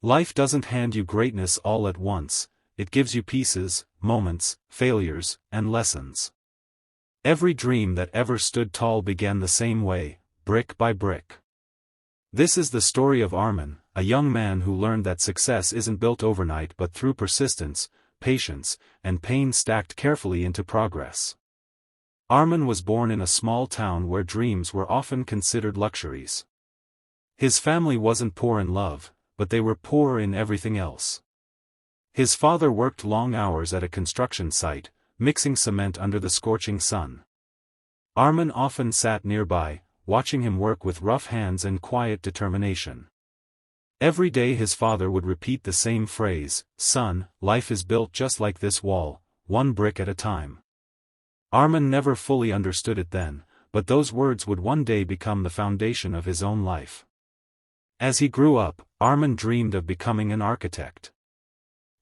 Life doesn't hand you greatness all at once, it gives you pieces, moments, failures, and lessons. Every dream that ever stood tall began the same way, brick by brick. This is the story of Arman, a young man who learned that success isn't built overnight but through persistence, patience, and pain stacked carefully into progress. Arman was born in a small town where dreams were often considered luxuries. His family wasn't poor in love, but they were poor in everything else. His father worked long hours at a construction site, mixing cement under the scorching sun. Arman often sat nearby, watching him work with rough hands and quiet determination. Every day his father would repeat the same phrase, "Son, life is built just like this wall, one brick at a time." Arman never fully understood it then, but those words would one day become the foundation of his own life. As he grew up, Arman dreamed of becoming an architect.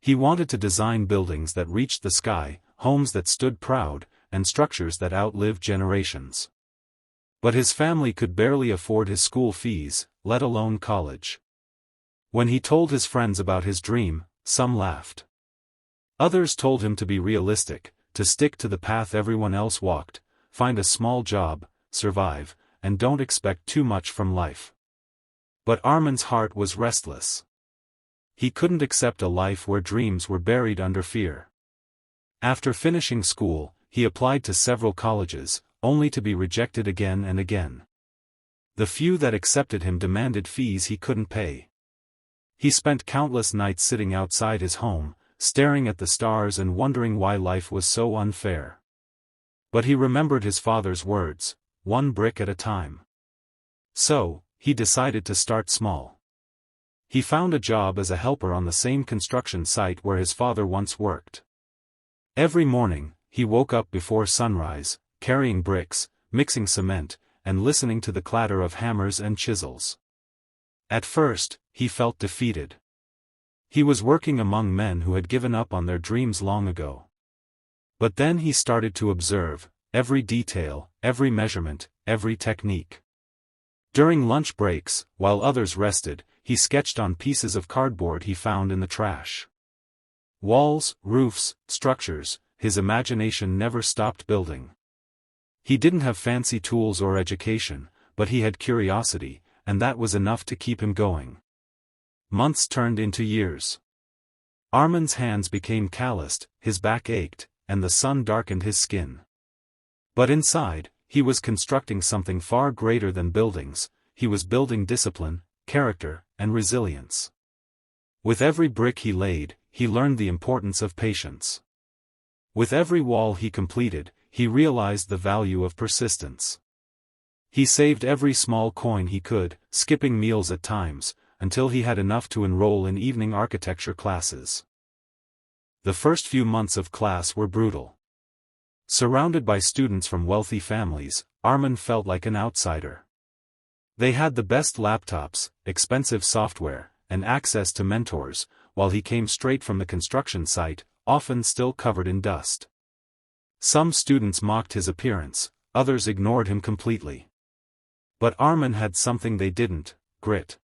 He wanted to design buildings that reached the sky, homes that stood proud, and structures that outlived generations. But his family could barely afford his school fees, let alone college. When he told his friends about his dream, some laughed. Others told him to be realistic, to stick to the path everyone else walked, find a small job, survive, and don't expect too much from life. But Arman's heart was restless. He couldn't accept a life where dreams were buried under fear. After finishing school, he applied to several colleges, only to be rejected again and again. The few that accepted him demanded fees he couldn't pay. He spent countless nights sitting outside his home, staring at the stars and wondering why life was so unfair. But he remembered his father's words, one brick at a time. So, he decided to start small. He found a job as a helper on the same construction site where his father once worked. Every morning, he woke up before sunrise, carrying bricks, mixing cement, and listening to the clatter of hammers and chisels. At first, he felt defeated. He was working among men who had given up on their dreams long ago. But then he started to observe every detail, every measurement, every technique. During lunch breaks, while others rested, he sketched on pieces of cardboard he found in the trash. Walls, roofs, structures, his imagination never stopped building. He didn't have fancy tools or education, but he had curiosity, and that was enough to keep him going. Months turned into years. Arman's hands became calloused, his back ached, and the sun darkened his skin. But inside, he was constructing something far greater than buildings. He was building discipline, character, and resilience. With every brick he laid, he learned the importance of patience. With every wall he completed, he realized the value of persistence. He saved every small coin he could, skipping meals at times, until he had enough to enroll in evening architecture classes. The first few months of class were brutal. Surrounded by students from wealthy families, Arman felt like an outsider. They had the best laptops, expensive software, and access to mentors, while he came straight from the construction site, often still covered in dust. Some students mocked his appearance, others ignored him completely. But Arman had something they didn't: grit.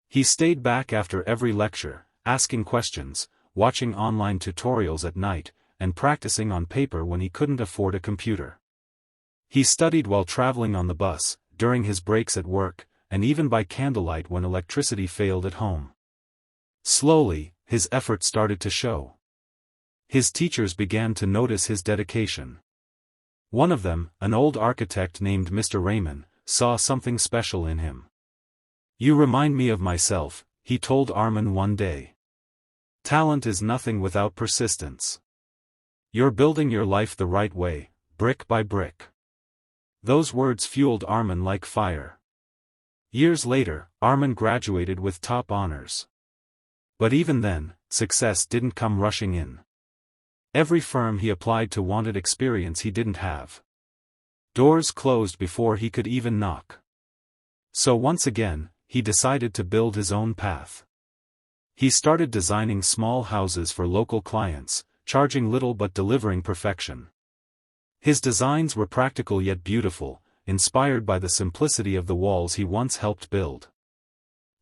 He stayed back after every lecture, asking questions, watching online tutorials at night, and practicing on paper when he couldn't afford a computer. He studied while traveling on the bus, during his breaks at work, and even by candlelight when electricity failed at home. Slowly, his effort started to show. His teachers began to notice his dedication. One of them, an old architect named Mr. Raymond, saw something special in him. "You remind me of myself," he told Arman one day. "Talent is nothing without persistence. You're building your life the right way, brick by brick." Those words fueled Arman like fire. Years later, Arman graduated with top honors. But even then, success didn't come rushing in. Every firm he applied to wanted experience he didn't have. Doors closed before he could even knock. So once again, he decided to build his own path. He started designing small houses for local clients, charging little but delivering perfection. His designs were practical yet beautiful, inspired by the simplicity of the walls he once helped build.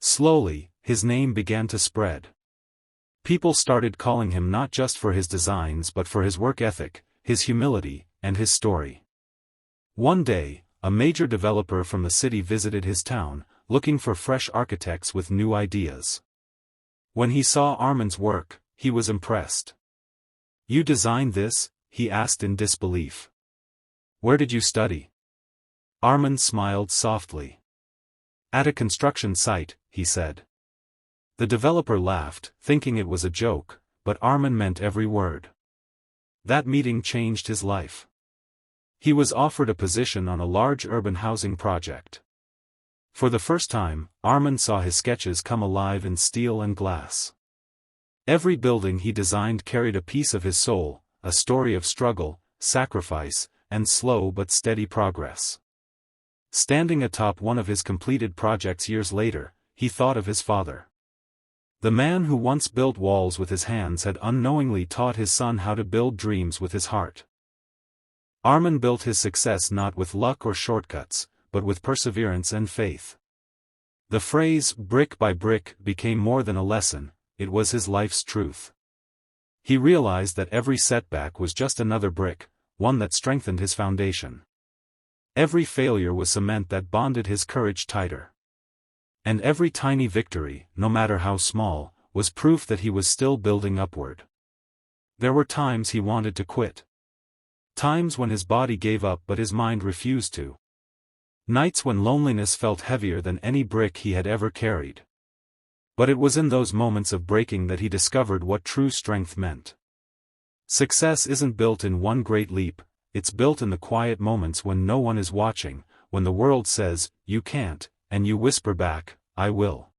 Slowly, his name began to spread. People started calling him not just for his designs but for his work ethic, his humility, and his story. One day, a major developer from the city visited his town, looking for fresh architects with new ideas. When he saw Arman's work, he was impressed. "You designed this?" he asked in disbelief. "Where did you study?" Arman smiled softly. "At a construction site," he said. The developer laughed, thinking it was a joke, but Arman meant every word. That meeting changed his life. He was offered a position on a large urban housing project. For the first time, Arman saw his sketches come alive in steel and glass. Every building he designed carried a piece of his soul, a story of struggle, sacrifice, and slow but steady progress. Standing atop one of his completed projects years later, he thought of his father. The man who once built walls with his hands had unknowingly taught his son how to build dreams with his heart. Arman built his success not with luck or shortcuts, but with perseverance and faith. The phrase, brick by brick, became more than a lesson, it was his life's truth. He realized that every setback was just another brick, one that strengthened his foundation. Every failure was cement that bonded his courage tighter. And every tiny victory, no matter how small, was proof that he was still building upward. There were times he wanted to quit. Times when his body gave up but his mind refused to. Nights when loneliness felt heavier than any brick he had ever carried. But it was in those moments of breaking that he discovered what true strength meant. Success isn't built in one great leap, it's built in the quiet moments when no one is watching, when the world says, "You can't," and you whisper back, "I will."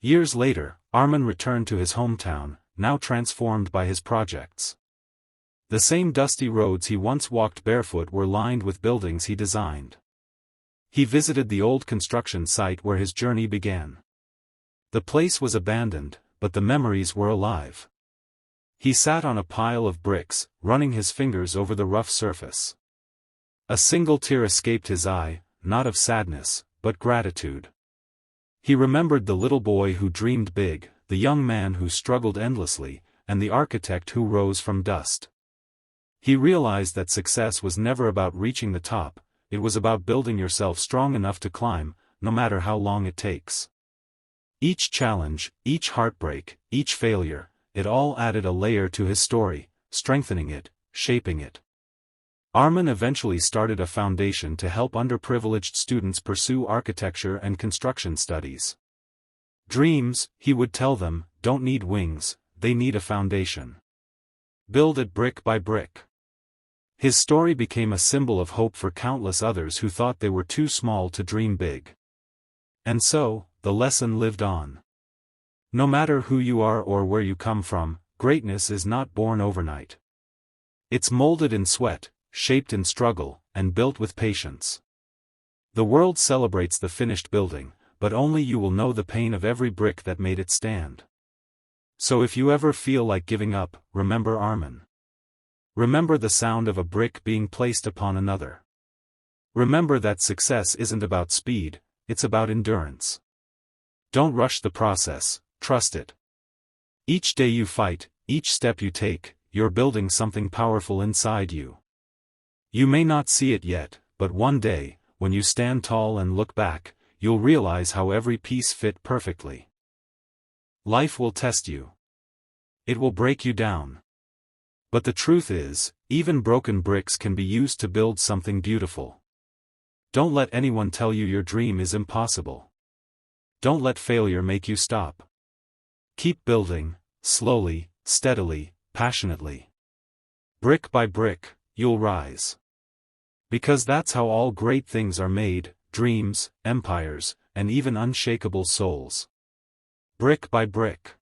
Years later, Arman returned to his hometown, now transformed by his projects. The same dusty roads he once walked barefoot were lined with buildings he designed. He visited the old construction site where his journey began. The place was abandoned, but the memories were alive. He sat on a pile of bricks, running his fingers over the rough surface. A single tear escaped his eye, not of sadness, but gratitude. He remembered the little boy who dreamed big, the young man who struggled endlessly, and the architect who rose from dust. He realized that success was never about reaching the top, it was about building yourself strong enough to climb, no matter how long it takes. Each challenge, each heartbreak, each failure, it all added a layer to his story, strengthening it, shaping it. Arman eventually started a foundation to help underprivileged students pursue architecture and construction studies. Dreams, he would tell them, don't need wings, they need a foundation. Build it brick by brick. His story became a symbol of hope for countless others who thought they were too small to dream big. And so, the lesson lived on. No matter who you are or where you come from, greatness is not born overnight. It's molded in sweat, shaped in struggle, and built with patience. The world celebrates the finished building, but only you will know the pain of every brick that made it stand. So if you ever feel like giving up, remember Arman. Remember the sound of a brick being placed upon another. Remember that success isn't about speed, it's about endurance. Don't rush the process, trust it. Each day you fight, each step you take, you're building something powerful inside you. You may not see it yet, but one day, when you stand tall and look back, you'll realize how every piece fit perfectly. Life will test you. It will break you down. But the truth is, even broken bricks can be used to build something beautiful. Don't let anyone tell you your dream is impossible. Don't let failure make you stop. Keep building, slowly, steadily, passionately. Brick by brick, you'll rise. Because that's how all great things are made, dreams, empires, and even unshakable souls. Brick by brick.